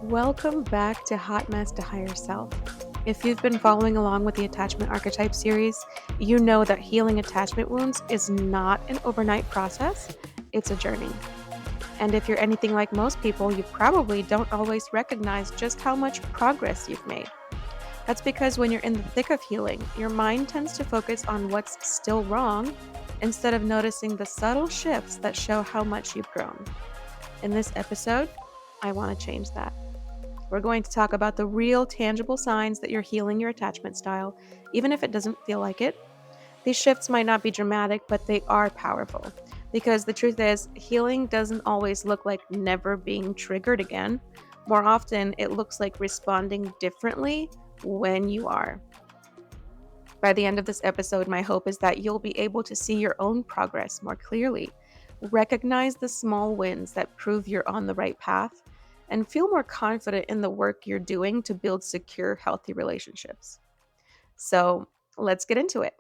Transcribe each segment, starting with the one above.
Welcome back to Hot Mess to Higher Self. If you've been following along with the Attachment Archetype series, you know that healing attachment wounds is not an overnight process, it's a journey. And if you're anything like most people, you probably don't always recognize just how much progress you've made. That's because when you're in the thick of healing, your mind tends to focus on what's still wrong instead of noticing the subtle shifts that show how much you've grown. In this episode, I want to change that. We're going to talk about the real tangible signs that you're healing your attachment style, even if it doesn't feel like it. These shifts might not be dramatic, but they are powerful. Because the truth is, healing doesn't always look like never being triggered again. More often, it looks like responding differently when you are. By the end of this episode, my hope is that you'll be able to see your own progress more clearly, recognize the small wins that prove you're on the right path, and feel more confident in the work you're doing to build secure, healthy relationships. So let's get into it.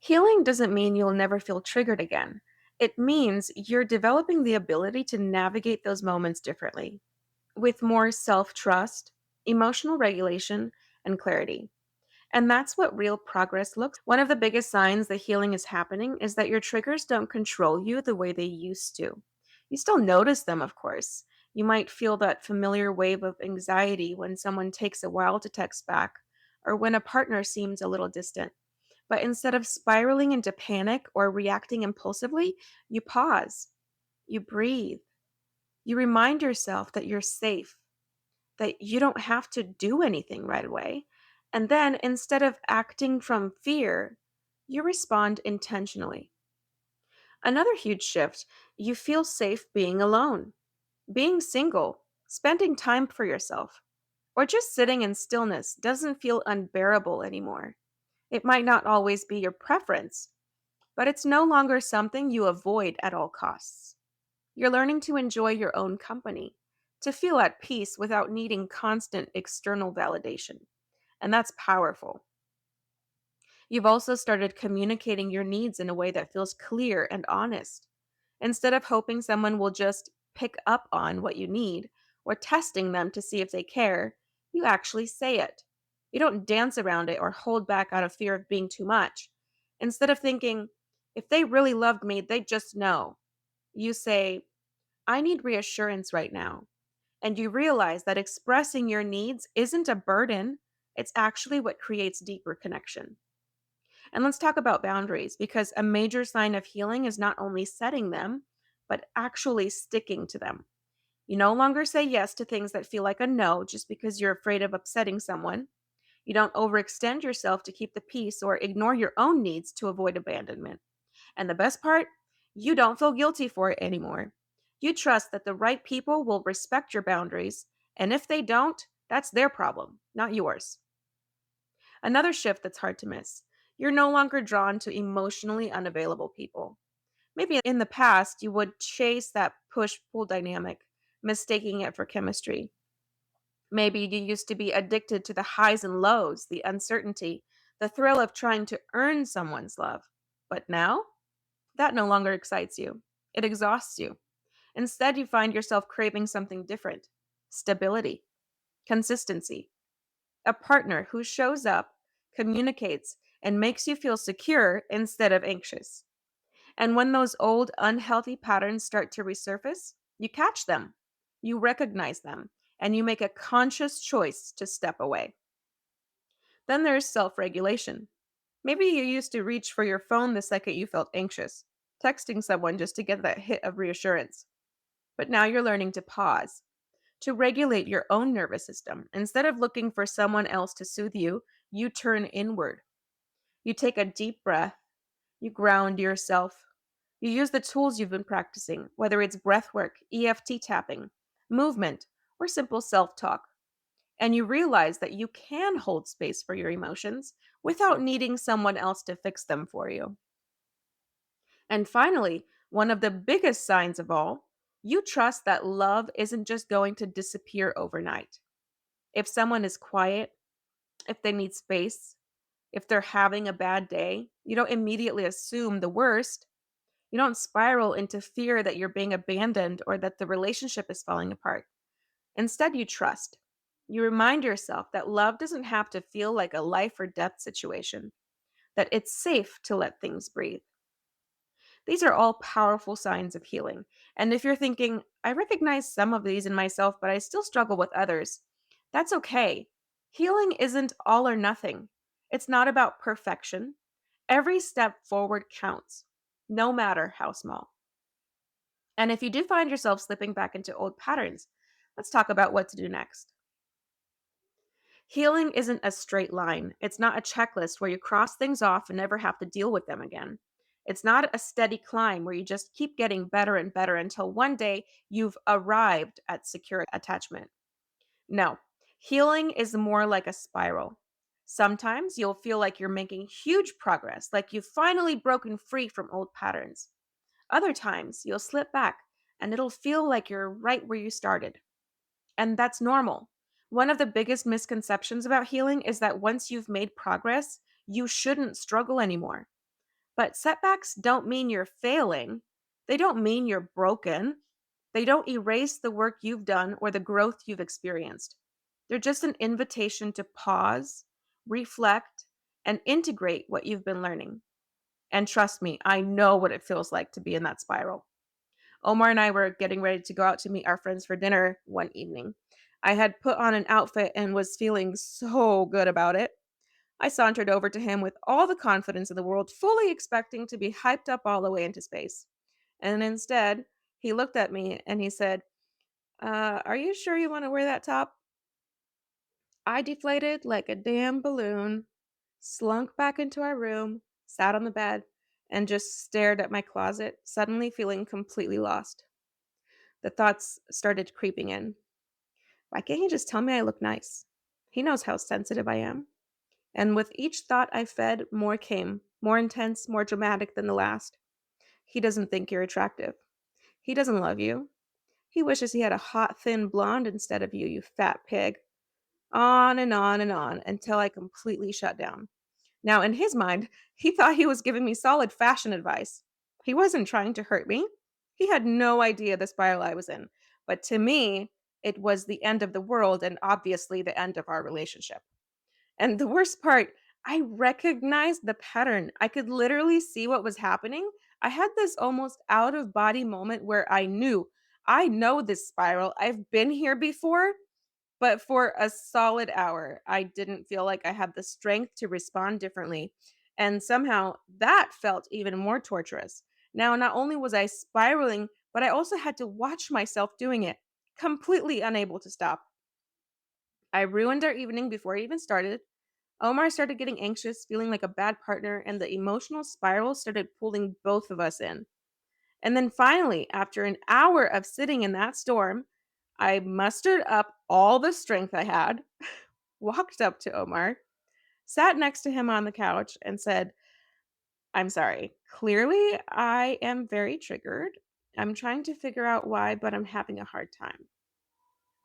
Healing doesn't mean you'll never feel triggered again. It means you're developing the ability to navigate those moments differently, with more self trust, emotional regulation, and clarity. And that's what real progress looks. One of the biggest signs that healing is happening is that your triggers don't control you the way they used to. You still notice them, of course. You might feel that familiar wave of anxiety when someone takes a while to text back or when a partner seems a little distant. But instead of spiraling into panic or reacting impulsively, you pause, you breathe, you remind yourself that you're safe, that you don't have to do anything right away. And then instead of acting from fear, you respond intentionally. Another huge shift, you feel safe being alone, being single, spending time for yourself, or just sitting in stillness doesn't feel unbearable anymore. It might not always be your preference, but it's no longer something you avoid at all costs. You're learning to enjoy your own company, to feel at peace without needing constant external validation. And that's powerful. You've also started communicating your needs in a way that feels clear and honest. Instead of hoping someone will just pick up on what you need or testing them to see if they care, you actually say it. You don't dance around it or hold back out of fear of being too much. Instead of thinking, if they really loved me, they'd just know. You say, I need reassurance right now. And you realize that expressing your needs isn't a burden, it's actually what creates deeper connection. And let's talk about boundaries because a major sign of healing is not only setting them, but actually sticking to them. You no longer say yes to things that feel like a no just because you're afraid of upsetting someone. You don't overextend yourself to keep the peace or ignore your own needs to avoid abandonment. And the best part, you don't feel guilty for it anymore. You trust that the right people will respect your boundaries, and if they don't, that's their problem, not yours. Another shift that's hard to miss. You're no longer drawn to emotionally unavailable people. Maybe in the past, you would chase that push pull dynamic, mistaking it for chemistry. Maybe you used to be addicted to the highs and lows, the uncertainty, the thrill of trying to earn someone's love. But now, that no longer excites you. It exhausts you. Instead, you find yourself craving something different: stability, consistency, a partner who shows up, communicates, and makes you feel secure instead of anxious. And when those old, unhealthy patterns start to resurface, you catch them, you recognize them, and you make a conscious choice to step away. Then there's self regulation. Maybe you used to reach for your phone the second you felt anxious, texting someone just to get that hit of reassurance. But now you're learning to pause, to regulate your own nervous system. Instead of looking for someone else to soothe you, you turn inward. You take a deep breath, you ground yourself, you use the tools you've been practicing, whether it's breath work, EFT tapping, movement, or simple self talk. And you realize that you can hold space for your emotions without needing someone else to fix them for you. And finally, one of the biggest signs of all, you trust that love isn't just going to disappear overnight. If someone is quiet, if they need space, if they're having a bad day, you don't immediately assume the worst. You don't spiral into fear that you're being abandoned or that the relationship is falling apart. Instead, you trust. You remind yourself that love doesn't have to feel like a life or death situation, that it's safe to let things breathe. These are all powerful signs of healing. And if you're thinking, I recognize some of these in myself, but I still struggle with others, that's okay. Healing isn't all or nothing. It's not about perfection. Every step forward counts, no matter how small. And if you do find yourself slipping back into old patterns, let's talk about what to do next. Healing isn't a straight line. It's not a checklist where you cross things off and never have to deal with them again. It's not a steady climb where you just keep getting better and better until one day you've arrived at secure attachment. No, healing is more like a spiral. Sometimes you'll feel like you're making huge progress, like you've finally broken free from old patterns. Other times you'll slip back and it'll feel like you're right where you started. And that's normal. One of the biggest misconceptions about healing is that once you've made progress, you shouldn't struggle anymore. But setbacks don't mean you're failing. They don't mean you're broken. They don't erase the work you've done or the growth you've experienced. They're just an invitation to pause, reflect, and integrate what you've been learning. And trust me, I know what it feels like to be in that spiral. Omar and I were getting ready to go out to meet our friends for dinner one evening. I had put on an outfit and was feeling so good about it. I sauntered over to him with all the confidence in the world, fully expecting to be hyped up all the way into space. And instead, he looked at me and he said, Are you sure you want to wear that top? I deflated like a damn balloon, slunk back into our room, sat on the bed, and just stared at my closet, suddenly feeling completely lost. The thoughts started creeping in. Why can't he just tell me I look nice? He knows how sensitive I am. And with each thought I fed, more came, more intense, more dramatic than the last. He doesn't think you're attractive. He doesn't love you. He wishes he had a hot, thin blonde instead of you, you fat pig. On and on and on until I completely shut down. Now, in his mind, he thought he was giving me solid fashion advice. He wasn't trying to hurt me. He had no idea the spiral I was in. But to me, it was the end of the world and obviously the end of our relationship. And the worst part, I recognized the pattern. I could literally see what was happening. I had this almost out of body moment where I know this spiral. I've been here before, but for a solid hour, I didn't feel like I had the strength to respond differently. And somehow that felt even more torturous. Now, not only was I spiraling, but I also had to watch myself doing it, completely unable to stop. I ruined our evening before it even started. Omar started getting anxious, feeling like a bad partner, and the emotional spiral started pulling both of us in. And then finally, after an hour of sitting in that storm, I mustered up all the strength I had, walked up to Omar, sat next to him on the couch, and said, I'm sorry. Clearly, I am very triggered. I'm trying to figure out why, but I'm having a hard time.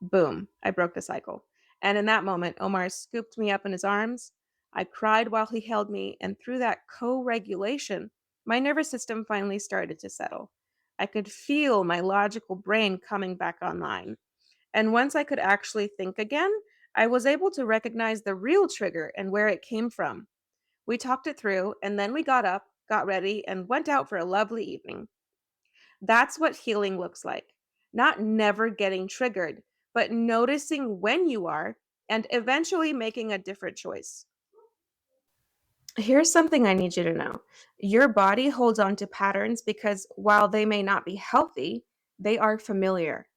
Boom, I broke the cycle. And in that moment, Omar scooped me up in his arms. I cried while he held me, and through that co regulation, my nervous system finally started to settle. I could feel my logical brain coming back online. And once I could actually think again, I was able to recognize the real trigger and where it came from. We talked it through, and then we got up, got ready, and went out for a lovely evening. That's what healing looks like. Not never getting triggered, but noticing when you are and eventually making a different choice. Here's something I need you to know. Your body holds on to patterns because while they may not be healthy, they are familiar.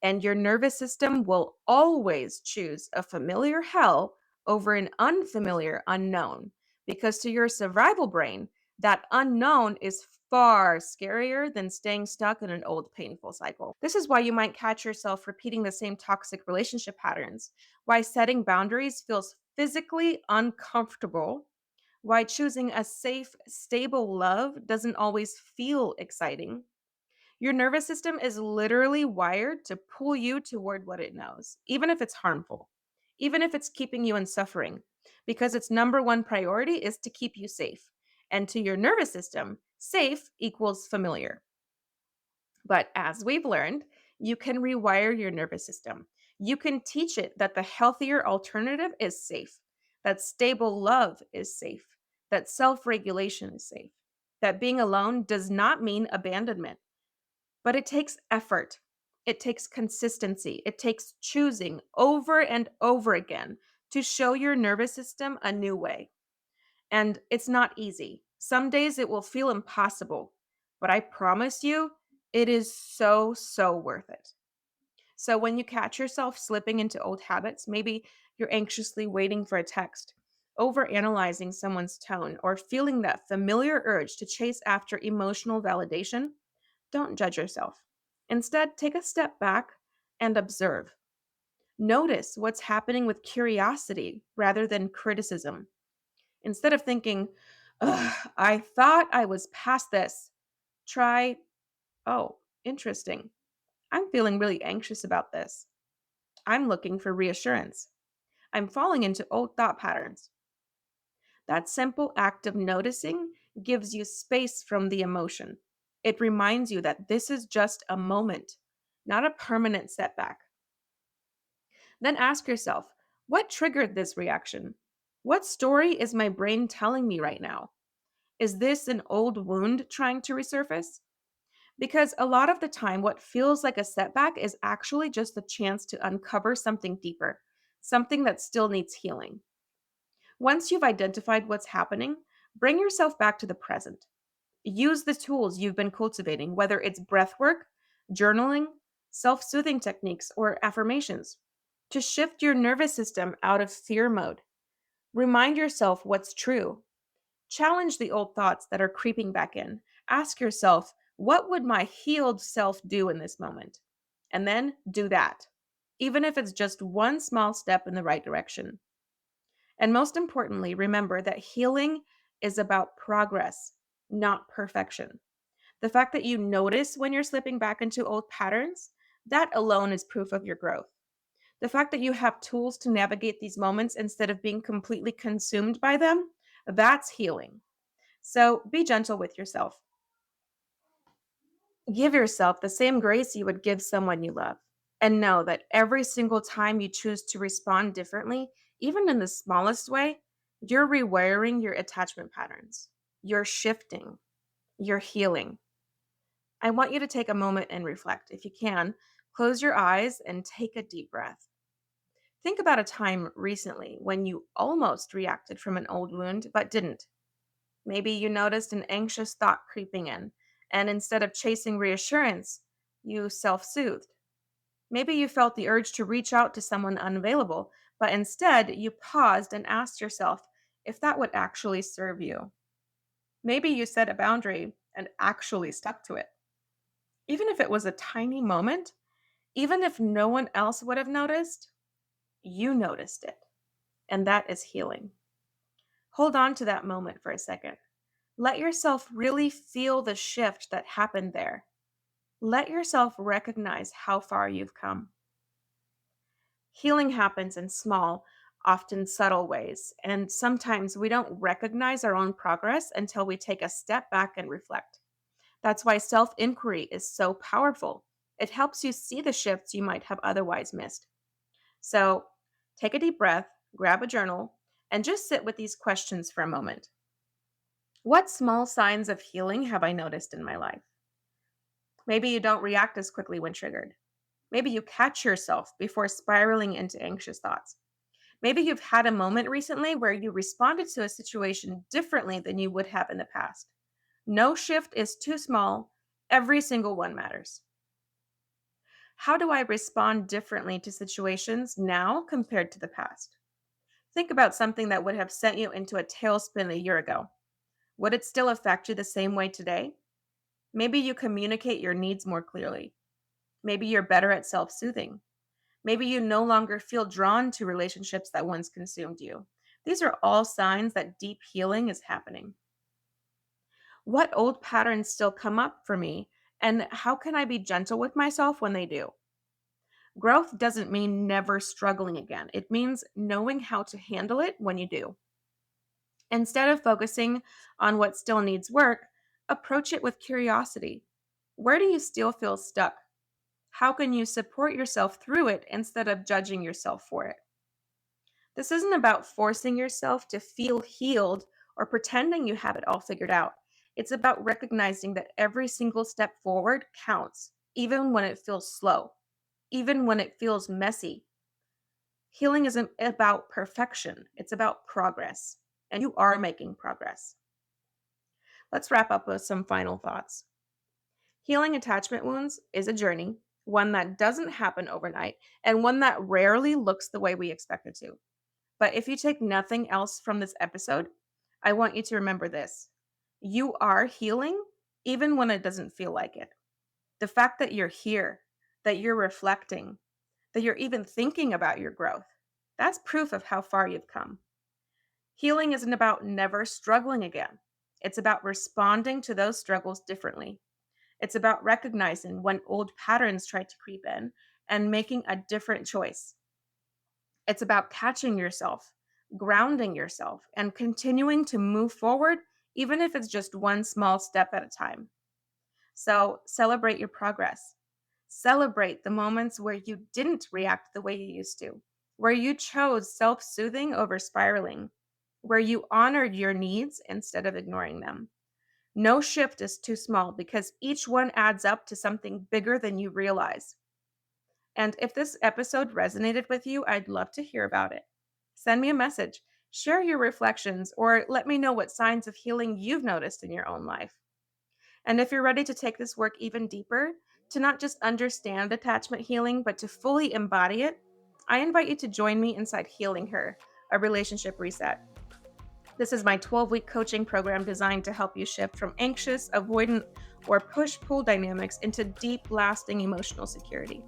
And your nervous system will always choose a familiar hell over an unfamiliar unknown. Because to your survival brain, that unknown is far scarier than staying stuck in an old painful cycle. This is why you might catch yourself repeating the same toxic relationship patterns, why setting boundaries feels physically uncomfortable, why choosing a safe, stable love doesn't always feel exciting. Your nervous system is literally wired to pull you toward what it knows, even if it's harmful, even if it's keeping you in suffering, because its number one priority is to keep you safe. And to your nervous system, safe equals familiar. But as we've learned, you can rewire your nervous system. You can teach it that the healthier alternative is safe, that stable love is safe, that self regulation is safe, that being alone does not mean abandonment, but it takes effort. It takes consistency. It takes choosing over and over again to show your nervous system a new way. And it's not easy. Some days it will feel impossible, but I promise you, it is so, so worth it. So when you catch yourself slipping into old habits, maybe you're anxiously waiting for a text, overanalyzing someone's tone, or feeling that familiar urge to chase after emotional validation, don't judge yourself. Instead, take a step back and observe. Notice what's happening with curiosity rather than criticism. Instead of thinking, "Ugh, I thought I was past this," try, "Oh, interesting. I'm feeling really anxious about this. I'm looking for reassurance. I'm falling into old thought patterns." That simple act of noticing gives you space from the emotion. It reminds you that this is just a moment, not a permanent setback. Then ask yourself, what triggered this reaction? What story is my brain telling me right now? Is this an old wound trying to resurface? Because a lot of the time, what feels like a setback is actually just a chance to uncover something deeper, something that still needs healing. Once you've identified what's happening, bring yourself back to the present. Use the tools you've been cultivating, whether it's breath work, journaling, self soothing techniques, or affirmations, to shift your nervous system out of fear mode. Remind yourself what's true. Challenge the old thoughts that are creeping back in. Ask yourself, what would my healed self do in this moment? And then do that, even if it's just one small step in the right direction. And most importantly, remember that healing is about progress, not perfection. The fact that you notice when you're slipping back into old patterns, that alone is proof of your growth. The fact that you have tools to navigate these moments instead of being completely consumed by them, that's healing. So be gentle with yourself. Give yourself the same grace you would give someone you love. And know that every single time you choose to respond differently, even in the smallest way, you're rewiring your attachment patterns. You're shifting. You're healing. I want you to take a moment and reflect. If you can, close your eyes and take a deep breath. Think about a time recently when you almost reacted from an old wound but didn't. Maybe you noticed an anxious thought creeping in, and instead of chasing reassurance, you self soothed. Maybe you felt the urge to reach out to someone unavailable, but instead you paused and asked yourself if that would actually serve you. Maybe you set a boundary and actually stuck to it. Even if it was a tiny moment, even if no one else would have noticed, you noticed it. And that is healing. Hold on to that moment for a second. Let yourself really feel the shift that happened there. Let yourself recognize how far you've come. Healing happens in small, often subtle ways, and sometimes we don't recognize our own progress until we take a step back and reflect. That's why self inquiry is so powerful. It helps you see the shifts you might have otherwise missed. So take a deep breath, grab a journal, and just sit with these questions for a moment. What small signs of healing have I noticed in my life? Maybe you don't react as quickly when triggered. Maybe you catch yourself before spiraling into anxious thoughts. Maybe you've had a moment recently where you responded to a situation differently than you would have in the past. No shift is too small. Every single one matters. How do I respond differently to situations now compared to the past? Think about something that would have sent you into a tailspin a year ago. Would it still affect you the same way today? Maybe you communicate your needs more clearly. Maybe you're better at self soothing. Maybe you no longer feel drawn to relationships that once consumed you. These are all signs that deep healing is happening. What old patterns still come up for me, and how can I be gentle with myself when they do? Growth doesn't mean never struggling again. It means knowing how to handle it when you do. Instead of focusing on what still needs work, approach it with curiosity. Where do you still feel stuck? How can you support yourself through it instead of judging yourself for it? This isn't about forcing yourself to feel healed or pretending you have it all figured out. It's about recognizing that every single step forward counts, even when it feels slow, even when it feels messy. Healing isn't about perfection, it's about progress, and you are making progress. Let's wrap up with some final thoughts. Healing attachment wounds is a journey, one that doesn't happen overnight, and one that rarely looks the way we expect it to. But if you take nothing else from this episode, I want you to remember this. You are healing even when it doesn't feel like it. The fact that you're here, that you're reflecting, that you're even thinking about your growth, that's proof of how far you've come. Healing isn't about never struggling again. It's about responding to those struggles differently. It's about recognizing when old patterns try to creep in and making a different choice. It's about catching yourself, grounding yourself, and continuing to move forward, even if it's just one small step at a time. So celebrate your progress. Celebrate the moments where you didn't react the way you used to, where you chose self soothing over spiraling, where you honored your needs instead of ignoring them. No shift is too small because each one adds up to something bigger than you realize. And if this episode resonated with you, I'd love to hear about it. Send me a message, share your reflections, or let me know what signs of healing you've noticed in your own life. And if you're ready to take this work even deeper, to not just understand attachment healing, but to fully embody it, I invite you to join me inside Healing Her, a relationship reset. This is my 12-week coaching program designed to help you shift from anxious, avoidant, or push-pull dynamics into deep, lasting emotional security.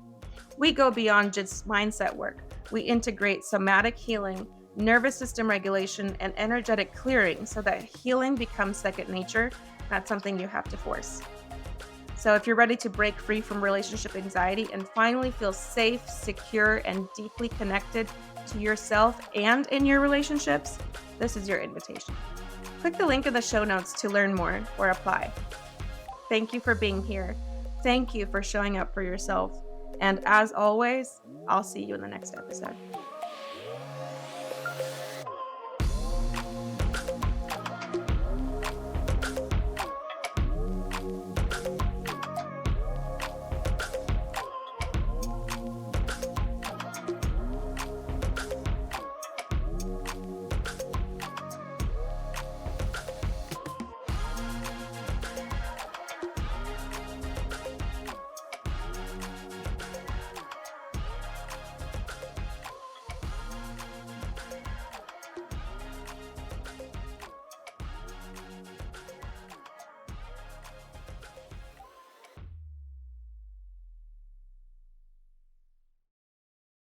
We go beyond just mindset work. We integrate somatic healing, nervous system regulation, and energetic clearing so that healing becomes second nature, not something you have to force. So if you're ready to break free from relationship anxiety and finally feel safe, secure, and deeply connected to yourself and in your relationships, this is your invitation. Click the link in the show notes to learn more or apply. Thank you for being here. Thank you for showing up for yourself. And as always, I'll see you in the next episode.